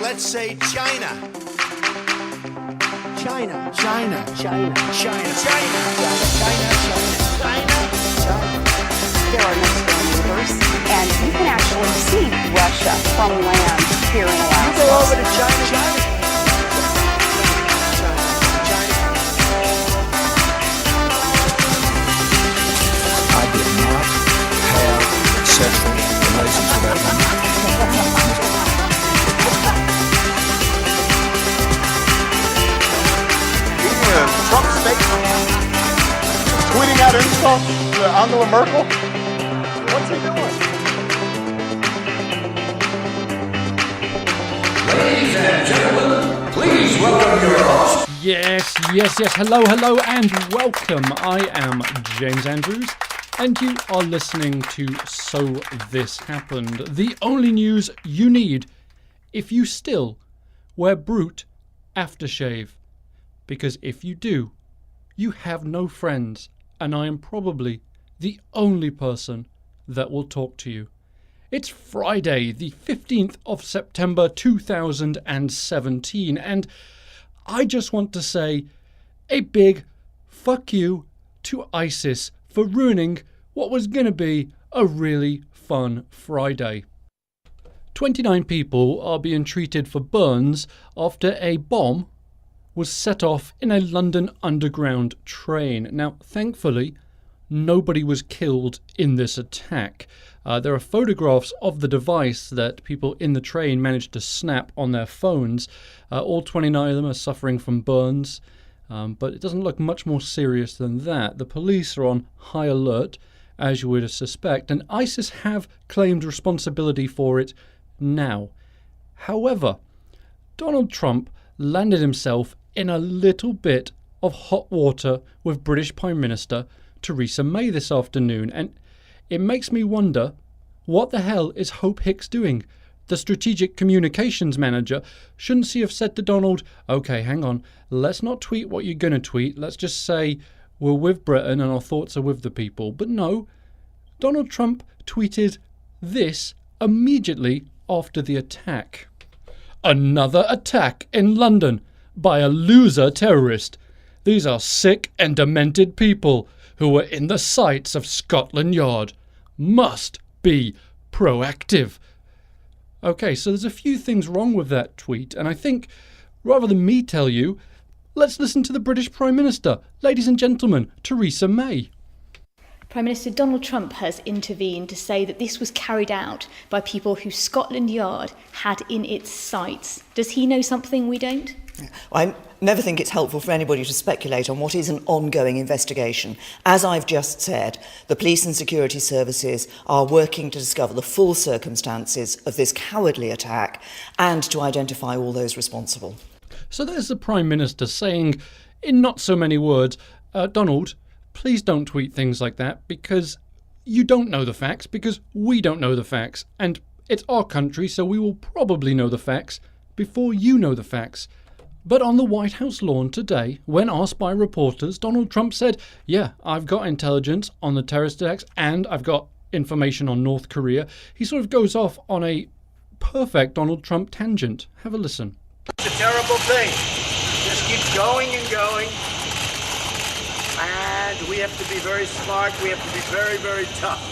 Let's say China. China. China. China. China. China. There are no storm neighbors, and you can actually see Russia from land here in Alaska. You go over to China. China. I did not have sexual relations with that woman. Trump's statement, tweeting out insults to Angela Merkel. What's he doing? Ladies and gentlemen, please welcome your host. Yes. Hello, and welcome. I am James Andrews, and you are listening to So This Happened, the only news you need if you still wear Brute aftershave. Because if you do, you have no friends, and I am probably the only person that will talk to you. It's Friday, the 15th of September 2017, and I just want to say a big fuck you to ISIS for ruining what was going to be a really fun Friday. 29 people are being treated for burns after a bomb was set off in a London Underground train. Now, thankfully, nobody was killed in this attack. There are photographs of the device that people in the train managed to snap on their phones. All 29 of them are suffering from burns, but it doesn't look much more serious than that. The police are on high alert, as you would suspect, and ISIS have claimed responsibility for it now. However, Donald Trump landed himself in a little bit of hot water with British Prime Minister Theresa May this afternoon, and it makes me wonder, what the hell is Hope Hicks doing? The strategic communications manager. Shouldn't she have said to Donald, okay, hang on, let's not tweet what you're going to tweet, let's just say we're with Britain and our thoughts are with the people. But no, Donald Trump tweeted this immediately after the attack. Another attack in London by a loser terrorist. These are sick and demented people who were in the sights of Scotland Yard. Must be proactive. Okay, so there's a few things wrong with that tweet, and I think, rather than me tell you, let's listen to the British Prime Minister. Ladies and gentlemen, Theresa May. Prime Minister Donald Trump has intervened to say that this was carried out by people who Scotland Yard had in its sights. Does he know something we don't? I never think it's helpful for anybody to speculate on what is an ongoing investigation. As I've just said, the police and security services are working to discover the full circumstances of this cowardly attack and to identify all those responsible. So there's the Prime Minister saying, in not so many words, Donald, please don't tweet things like that because you don't know the facts, because we don't know the facts, and it's our country, so we will probably know the facts before you know the facts. But on the White House lawn today, when asked by reporters, Donald Trump said, yeah, I've got intelligence on the terrorist attacks and I've got information on North Korea. He sort of goes off on a perfect Donald Trump tangent. Have a listen. It's a terrible thing. Just keeps going and going. And we have to be very smart. We have to be very, very tough.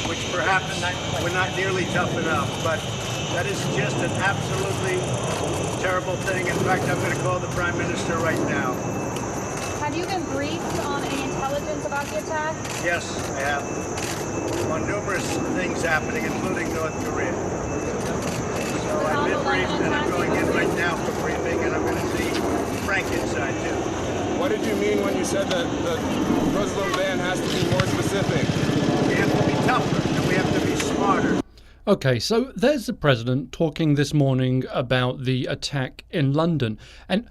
Which perhaps we're not nearly tough enough. But that is just an absolutely terrible thing. In fact, I'm going to call the Prime Minister right now. Have you been briefed on any intelligence about the attack? Yes, I have. On numerous things happening, including North Korea. So I've been briefed, and I'm going in right now for briefing, and I'm going to see Frank inside, too. What did you mean when you said that the President ban has to be more specific? We have to be tougher, and we have to be smarter. Okay, so there's the president talking this morning about the attack in London. And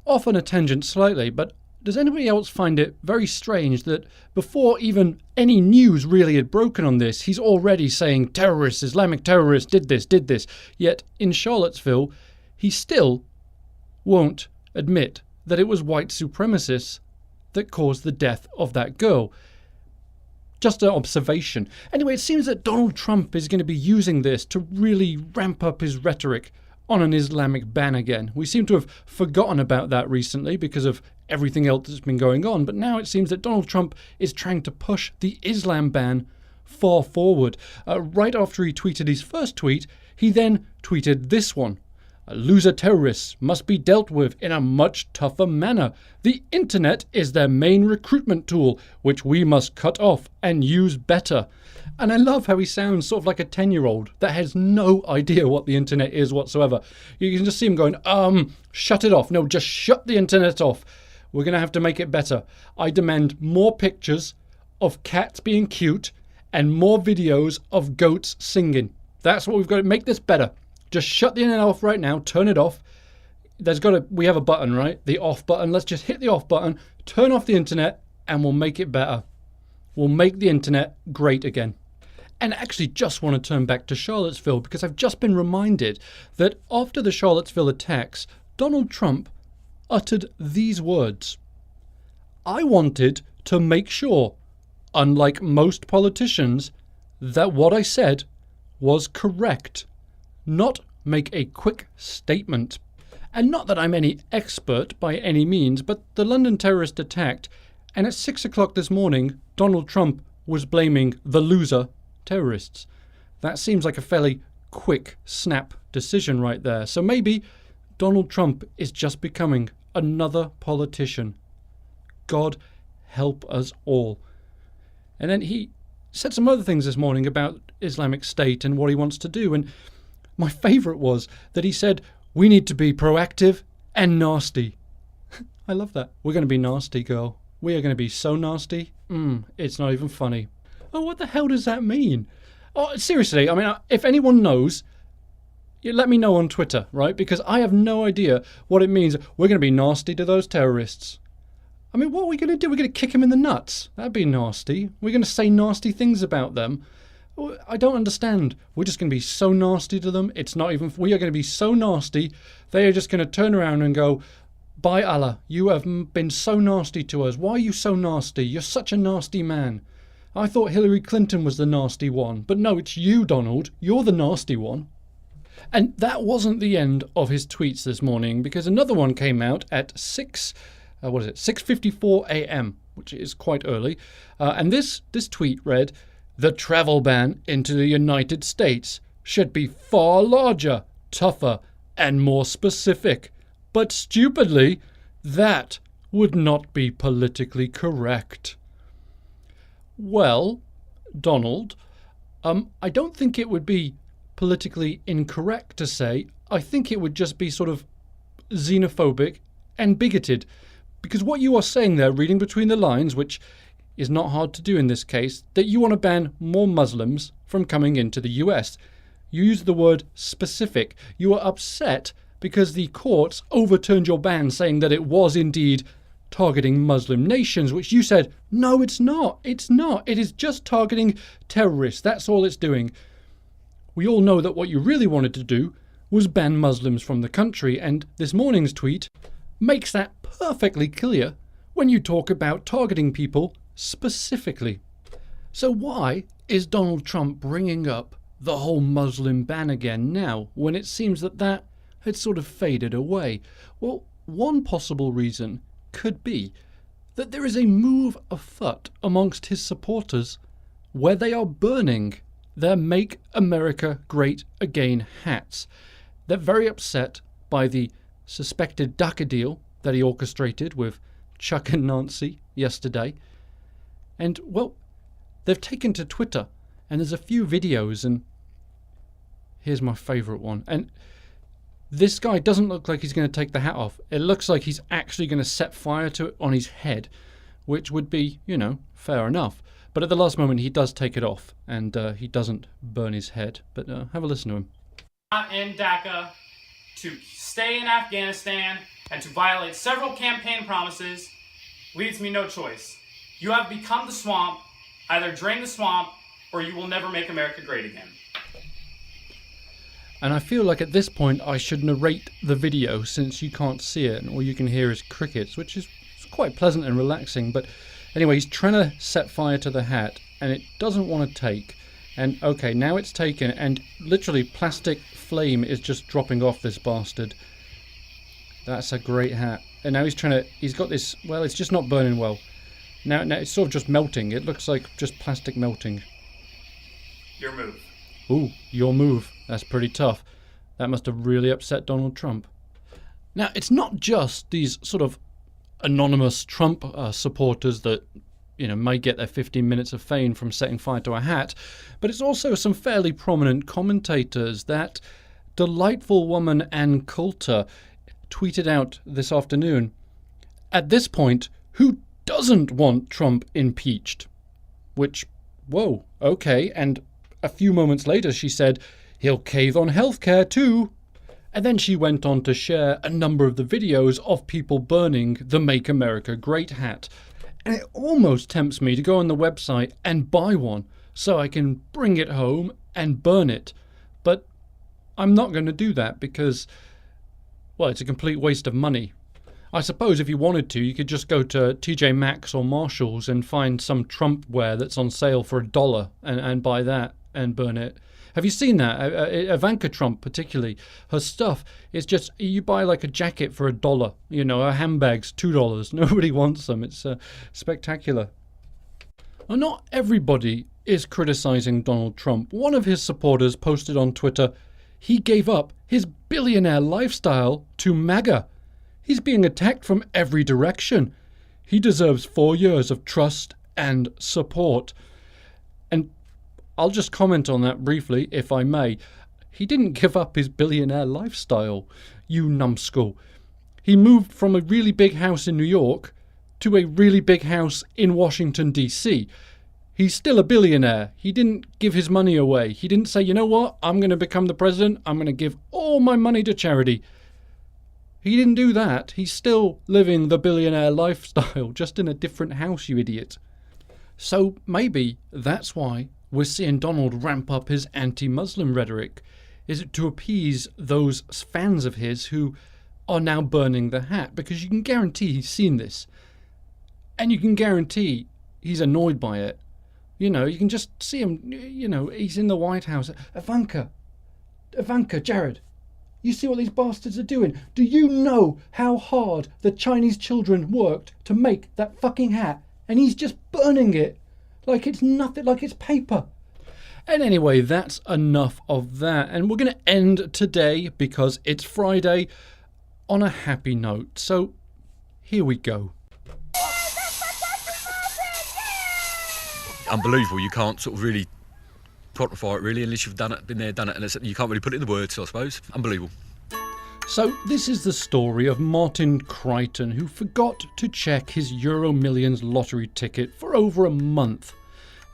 off on a tangent slightly, but does anybody else find it very strange that before even any news really had broken on this, he's already saying terrorists, Islamic terrorists did this, yet in Charlottesville, he still won't admit that it was white supremacists that caused the death of that girl. Just an observation. Anyway, it seems that Donald Trump is going to be using this to really ramp up his rhetoric on an Islamic ban again. We seem to have forgotten about that recently because of everything else that's been going on, but now it seems that Donald Trump is trying to push the Islam ban far forward. Right after he tweeted his first tweet, he then tweeted this one. Loser terrorists must be dealt with in a much tougher manner. The internet is their main recruitment tool, which we must cut off and use better. And I love how he sounds sort of like a 10-year-old that has no idea what the internet is whatsoever. You can just see him going, shut it off. No, just shut the internet off. We're going to have to make it better. I demand more pictures of cats being cute and more videos of goats singing. That's what we've got to make this better. Just shut the internet off right now. Turn it off. We have a button, right? The off button. Let's just hit the off button, turn off the internet, and we'll make it better. We'll make the internet great again. And actually just want to turn back to Charlottesville because I've just been reminded that after the Charlottesville attacks, Donald Trump uttered these words. I wanted to make sure, unlike most politicians, that what I said was correct. Not make a quick statement. And not that I'm any expert by any means, but the London terrorist attacked, and at 6 o'clock this morning, Donald Trump was blaming the loser terrorists. That seems like a fairly quick snap decision right there. So maybe Donald Trump is just becoming another politician. God help us all. And then he said some other things this morning about Islamic State and what he wants to do. And my favourite was that he said, we need to be proactive and nasty. I love that. We're going to be nasty, girl. We are going to be so nasty. It's not even funny. Oh, what the hell does that mean? Oh, seriously, I mean, if anyone knows, you let me know on Twitter, right? Because I have no idea what it means. We're going to be nasty to those terrorists. I mean, what are we going to do? We're going to kick them in the nuts. That'd be nasty. We're going to say nasty things about them. I don't understand. We're just going to be so nasty to them. We are going to be so nasty. They are just going to turn around and go, by Allah, you have been so nasty to us. Why are you so nasty? You're such a nasty man. I thought Hillary Clinton was the nasty one. But no, it's you, Donald. You're the nasty one. And that wasn't the end of his tweets this morning, because another one came out at 6:54 a.m., which is quite early. And this tweet read, the travel ban into the United States should be far larger, tougher, and more specific. But stupidly, that would not be politically correct. Well, Donald, I don't think it would be politically incorrect to say. I think it would just be sort of xenophobic and bigoted. Because what you are saying there, reading between the lines, which is not hard to do in this case, that you want to ban more Muslims from coming into the US. You use the word specific. You are upset because the courts overturned your ban, saying that it was indeed targeting Muslim nations, which you said, no, it's not. It's not. It is just targeting terrorists. That's all it's doing. We all know that what you really wanted to do was ban Muslims from the country, and this morning's tweet makes that perfectly clear when you talk about targeting people specifically. So why is Donald Trump bringing up the whole Muslim ban again now, when it seems that had sort of faded away? Well, one possible reason could be that there is a move afoot amongst his supporters where they are burning their Make America Great Again hats. They're very upset by the suspected DACA deal that he orchestrated with Chuck and Nancy yesterday. And, well, they've taken to Twitter, and there's a few videos, and here's my favourite one. And this guy doesn't look like he's going to take the hat off. It looks like he's actually going to set fire to it on his head, which would be, fair enough. But at the last moment, he does take it off, and he doesn't burn his head. But have a listen to him. Not in DACA, to stay in Afghanistan, and to violate several campaign promises leaves me no choice. You have become the swamp. Either drain the swamp, or you will never make America great again. And I feel like at this point I should narrate the video, since you can't see it, and all you can hear is crickets, which is quite pleasant and relaxing. But anyway, he's trying to set fire to the hat, and it doesn't want to take. And okay, now it's taken, and literally plastic flame is just dropping off this bastard. That's a great hat. And now he's got this, well, it's just not burning well. Now it's sort of just melting. It looks like just plastic melting. Your move. Ooh, your move. That's pretty tough. That must have really upset Donald Trump. Now, it's not just these sort of anonymous Trump supporters that, may get their 15 minutes of fame from setting fire to a hat, but it's also some fairly prominent commentators. That delightful woman, Ann Coulter, tweeted out this afternoon, "At this point, who doesn't want Trump impeached?" Which, whoa, okay. And a few moments later she said, "He'll cave on healthcare too." And then she went on to share a number of the videos of people burning the Make America Great hat. And it almost tempts me to go on the website and buy one so I can bring it home and burn it. But I'm not going to do that because, well, it's a complete waste of money. I suppose if you wanted to, you could just go to TJ Maxx or Marshall's and find some Trump wear that's on sale for $1 and buy that and burn it. Have you seen that? Ivanka Trump particularly, her stuff is just, you buy like a jacket for $1, her handbags $2. Nobody wants them. It's spectacular. Well, not everybody is criticizing Donald Trump. One of his supporters posted on Twitter, he gave up his billionaire lifestyle to MAGA. He's being attacked from every direction. He deserves 4 years of trust and support. And I'll just comment on that briefly, if I may. He didn't give up his billionaire lifestyle, you numbskull. He moved from a really big house in New York to a really big house in Washington, D.C. He's still a billionaire. He didn't give his money away. He didn't say, you know what, I'm going to become the president. I'm going to give all my money to charity. He didn't do that. He's still living the billionaire lifestyle, just in a different house, you idiot. So maybe that's why we're seeing Donald ramp up his anti-Muslim rhetoric. Is it to appease those fans of his who are now burning the hat? Because you can guarantee he's seen this. And you can guarantee he's annoyed by it. You can just see him, he's in the White House. Ivanka, Jared, you see what these bastards are doing? Do you know how hard the Chinese children worked to make that fucking hat? And he's just burning it like it's nothing, like it's paper. And anyway, that's enough of that. And we're going to end today, because it's Friday, on a happy note. So here we go. Unbelievable. You can't sort of really quantify it really unless you've done it, been there, done it, and you can't really put it in the words, I suppose. Unbelievable. So this is the story of Martin Crichton, who forgot to check his Euro Millions lottery ticket for over a month.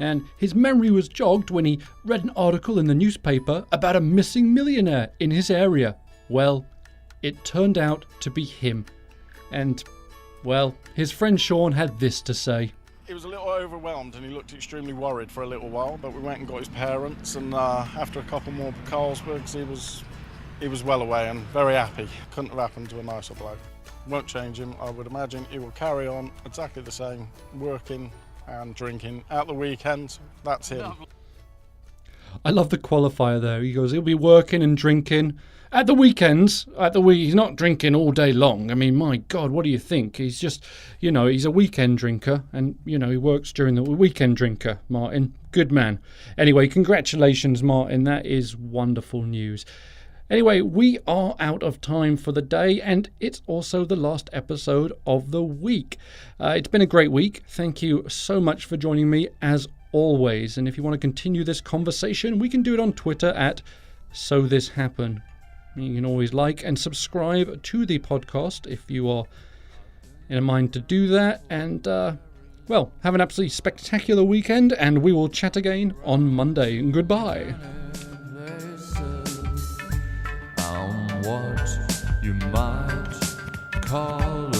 And his memory was jogged when he read an article in the newspaper about a missing millionaire in his area. Well, it turned out to be him. And, well, his friend Sean had this to say. He was a little overwhelmed and he looked extremely worried for a little while, but we went and got his parents, and after a couple more Carlsbergs, he was well away and very happy. Couldn't have happened to a nicer bloke. Won't change him, I would imagine. He will carry on exactly the same, working and drinking at the weekends. That's him. I love the qualifier there. He goes, he'll be working and drinking at the weekends. He's not drinking all day long. I mean, my God, what do you think? He's just, he's a weekend drinker, and, he works during the weekend drinker, Martin. Good man. Anyway, congratulations, Martin. That is wonderful news. Anyway, we are out of time for the day, and it's also the last episode of the week. It's been a great week. Thank you so much for joining me, as always. And if you want to continue this conversation, we can do it on Twitter at SoThisHappened. You can always like and subscribe to the podcast if you are in a mind to do that. And, well, have an absolutely spectacular weekend, and we will chat again on Monday. Goodbye. What you might call